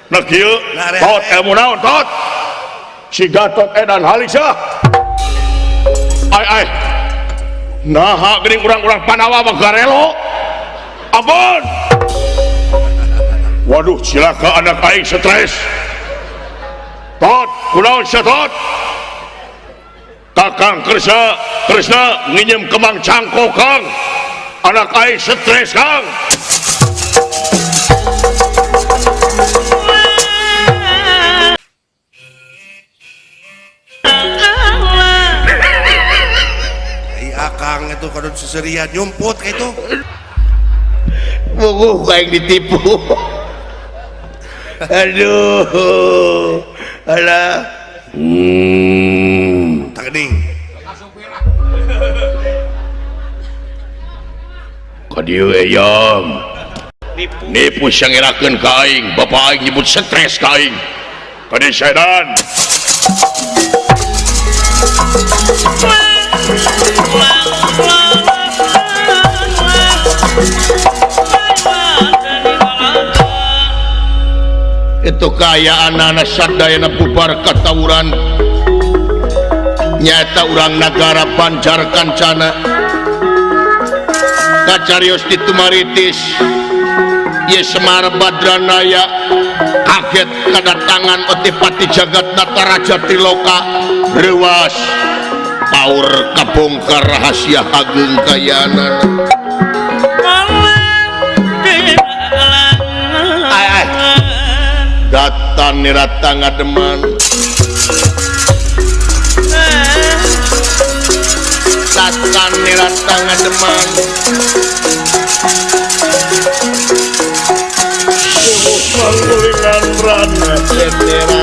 nah kieu tot ilmu naon tot si Gatot edan halisa ai naha geuning urang-urang Panawa mah garelo ampun waduh cilaka anak aing stres tot kunaon sia tot Kakang Kresna nginjem kemang cangkok Kang anak aing stres Kang orang itu kadang seserian nyumput kayak itu. Kayak ditipu. Aduh. Alah. Tak kening. Kadieu eyam. Nipu sangirakeun ka aing, bapak aing nyebut stres ka aing. Kadi sedan. Itu kaya anak-anak sadayana bubar katawuran nyata urang negara Banjar Kancana kacarios di Tumaritis ye Semar Badranaya kaget kedatangan Otipati Jagatnata Raja Tiloka rewas paur kabongkar rahasia ageng kayana datan nirata ngademan datan nirata ngademan Mangulingan rana setera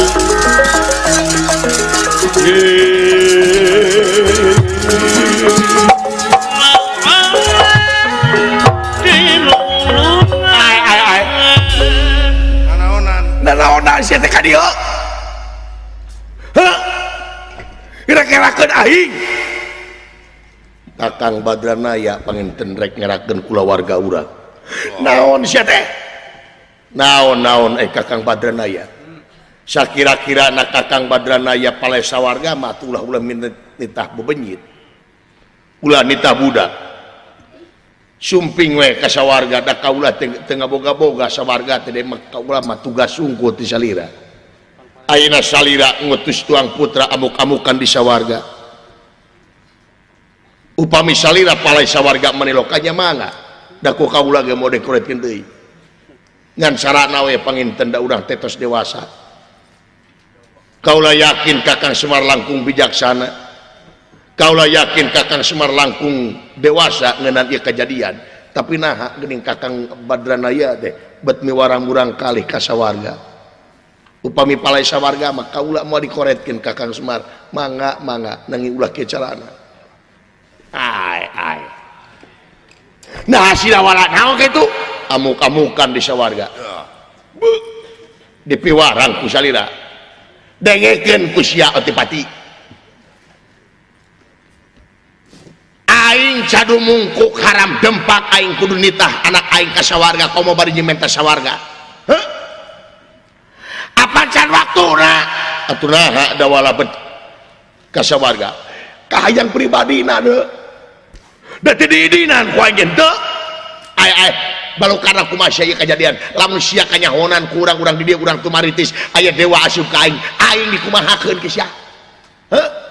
Nanaonan sia teh ka dieu. Hah? Kira-kirakeun aing. Kakang Badranaya panginten rek ngerakeun kula warga urang. Naon sia teh? Naon Kakang Badranaya. Sakira-kira na Kakang Badranaya palesa warga mah ulah nitah bebenyit. Ulah nitah budak. Sumping we ka sawarga da kaula teu ngaboga-boga sawarga teh kaula mah tugas sungkul ti salira. Ayeuna salira ngutus tuang putra amuk-amukan di sawarga. Upami salira palai sawarga menilokanya mangga da ku kaula ge mode koretkeun deui. Ngan sarana we panginten da urang tetos dewasa. Kaula yakin Kakang Semar langkung bijaksana. Kaulah yakin Kakang Semar langkung dewasa ngeunaan ieu kejadian, tapi naha geuning Kakang Badranaya teh bet miwarang urang kalih ka sawarga. Upami palai sawarga mah kaula moal dikoretkeun Kakang Semar, mangga nanging ulah kieu carana. Ai. Nah sidawala naon kitu? Amuk-amukan di sawarga. Dipiwarang ku salira. Dengekeun ku sia Otipati. Aing cadu mungkuk haram dempak aing kudu nitah anak aing ka sawarga komo bari nyimenta sawarga. Heh? Apa can waktuna? Aturna da walabet ka sawarga. Kahayang pribadina deuk. Da teu diidinan ku aing teu. Ai balukana kumaha sia kejadian. Lamun sia kanyahonan ku urang-urang di dieu urang Tumaritis aya dewa asup ka aing dikumahakeun ke sia. Heh?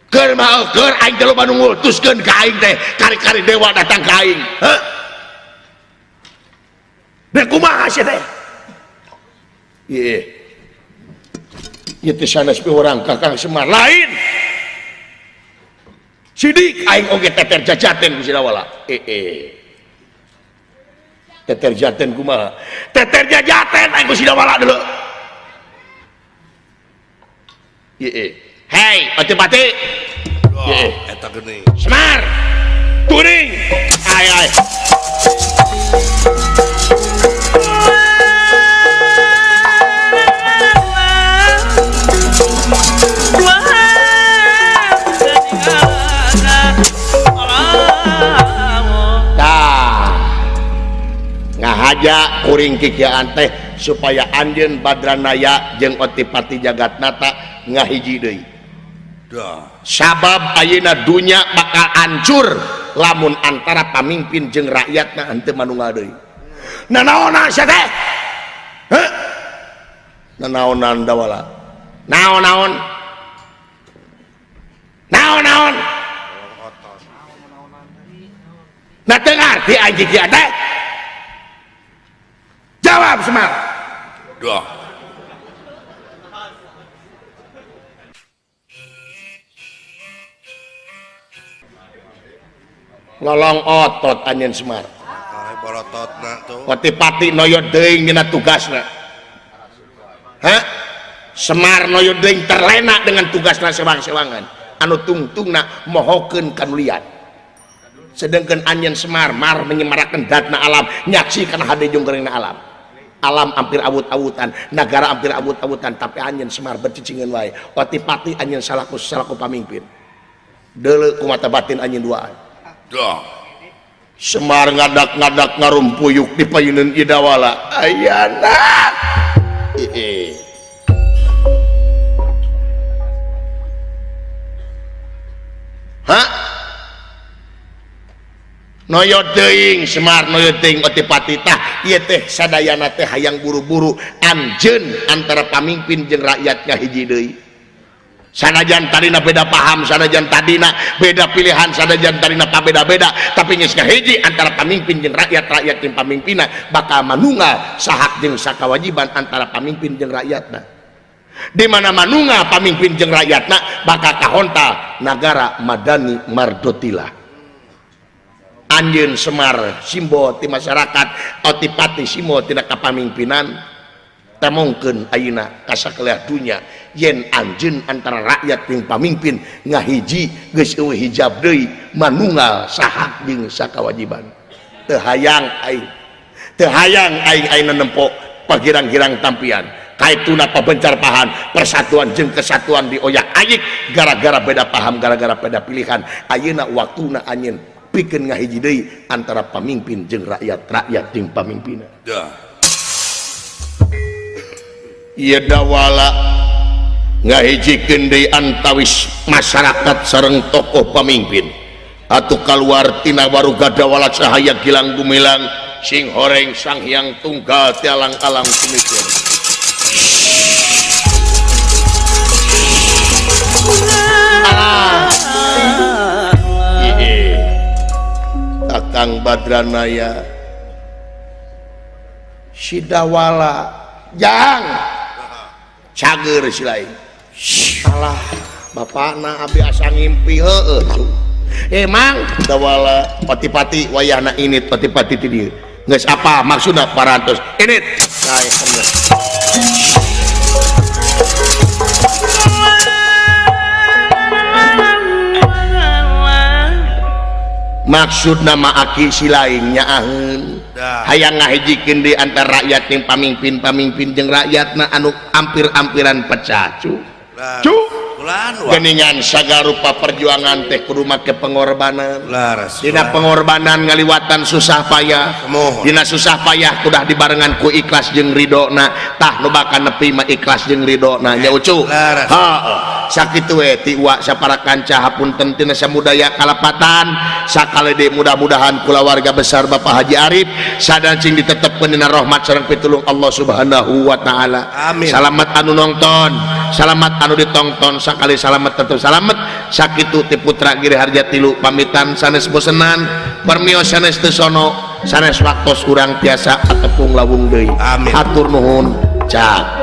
Keur aing teh loba nu ngutuskeun ka aing teh kari-kari dewa datang ka aing. Heh? Da kumaha sia teh? Ieu teh sanes pi urang Kakang Semar lain. Sidik aing oge teter jajaten ku sidawala. Teter jaten kumaha? Teter jajaten aing ku sidawala deuleu. Hei, Otipati. Eta geuning. Semar. Turing. Ai. Ngahaja kuring kikiaan teh supaya anjeun Badranaya jeung Otipati Jagatnata ngahiji deui. Sabab ayeuna dunya bakal hancur lamun antara pamimpin jeung rakyatna henteu manunggal deui. Nanaonan sia teh? Heh? Nanaonan dawala. Naon? Nah teu ngarti aing kieu teh? Jawab Semar. lolong otot anjeun Semar Kae borototna tuh. Patipati noyo deing dina tugasna. Semar noyo deing terlena dengan tugasna sewang-sewangan anu tungtungna mohokeun kanulian. Sedangkan anjeun Semar mar menyemarakeun datna alam nyaksikan hade jonggrengna alam. Alam hampir awut-awutan, negara hampir awut-awutan, tapi anjeun Semar bercicingeun wae. Patipati anjeun salaku pamimpin. Deuleu kumata batin anjeun duaan. Semar ngadak-ngadak ngarumpuyuk di payuneun Idawala ayana noyo teuing Semar noyo teuing Patipati tah ieu teh sadayana teh hayang buru-buru anjeun antara pamimpin jeung rakyatnya hiji deui. Sanajan tadina beda paham, sanajan tadina beda pilihan, sanajan tadina pabeda-beda, tapi geus hiji antara pamimpin jeung rakyat jeung pamimpinna bakal manunggal sahak jeung sakawajiban antara pamimpin jeung rakyatna. Di mana manunggal pamimpin jeung rakyatna bakal kahonta nagara madani mardotila. Anjeun Semar simbol ti masyarakat, Patipati simbol tina kapamimpinan. Temongkeun ayeuna ka sakaliah dunya yen anjeun antara rakyat jeung pamimpin ngahiji geus eueuh hijab deui manunggal sahak jeung sakawajiban. Teu hayang aing nempo pagirang-girang tampian kaituna pabencar pahan persatuan jeung kesatuan dioyak-ayik gara-gara beda paham, gara-gara beda pilihan. Ayeuna waktuna anjeun pikeun ngahiji deui antara pamimpin jeung rakyat jeung pamimpinna. Ieu Dawala ngahijikeun deui antawis masyarakat sareng tokoh pamimpin atuh kaluar tina waruga Dawala cahaya gilang gumilang sing horeng Sang Hyang Tunggal ti alang-alang pemikir. Kakang Badranaya si Dawala jang cager si lain salah bapakna abi asa ngimpi heueuh emang Dawala Patipati wayahna init Patipati ti dieu geus apa maksudna parantos init sae maksud nama aki si lain nyaaheun hayang ngahijikeun di antara rakyat jeung pamimpin jeung rakyatna anu ampir-ampiran pecah cu geningan sagarupa perjuangan teh kudu make pengorbanan. Dina pengorbanan ngaliwatan susah payah, dina susah payah kudah dibarengan ku ikhlas jeung ridona tah nu bakal nepi mah ikhlas jeung ridona nya ucu. Sakitu we ti uwa sapara kanca hapunten tina samudaya kalapatan sakalede mudah-mudahan kula warga besar Bapak Haji Arif sadancing ditetepkeun dina rahmat sareng pitulung Allah Subhanahu wa taala. Amin. Salamet anu nongton, salamet anu ditongton, sakali salamet tetep salamet. Sakitu ti putra Giri Harja tilu pamitan sanes bosenan, permios sanes teu sono, sanes waktos urang tiasa atepung lawung deui. Amin. Hatur nuhun. Cak.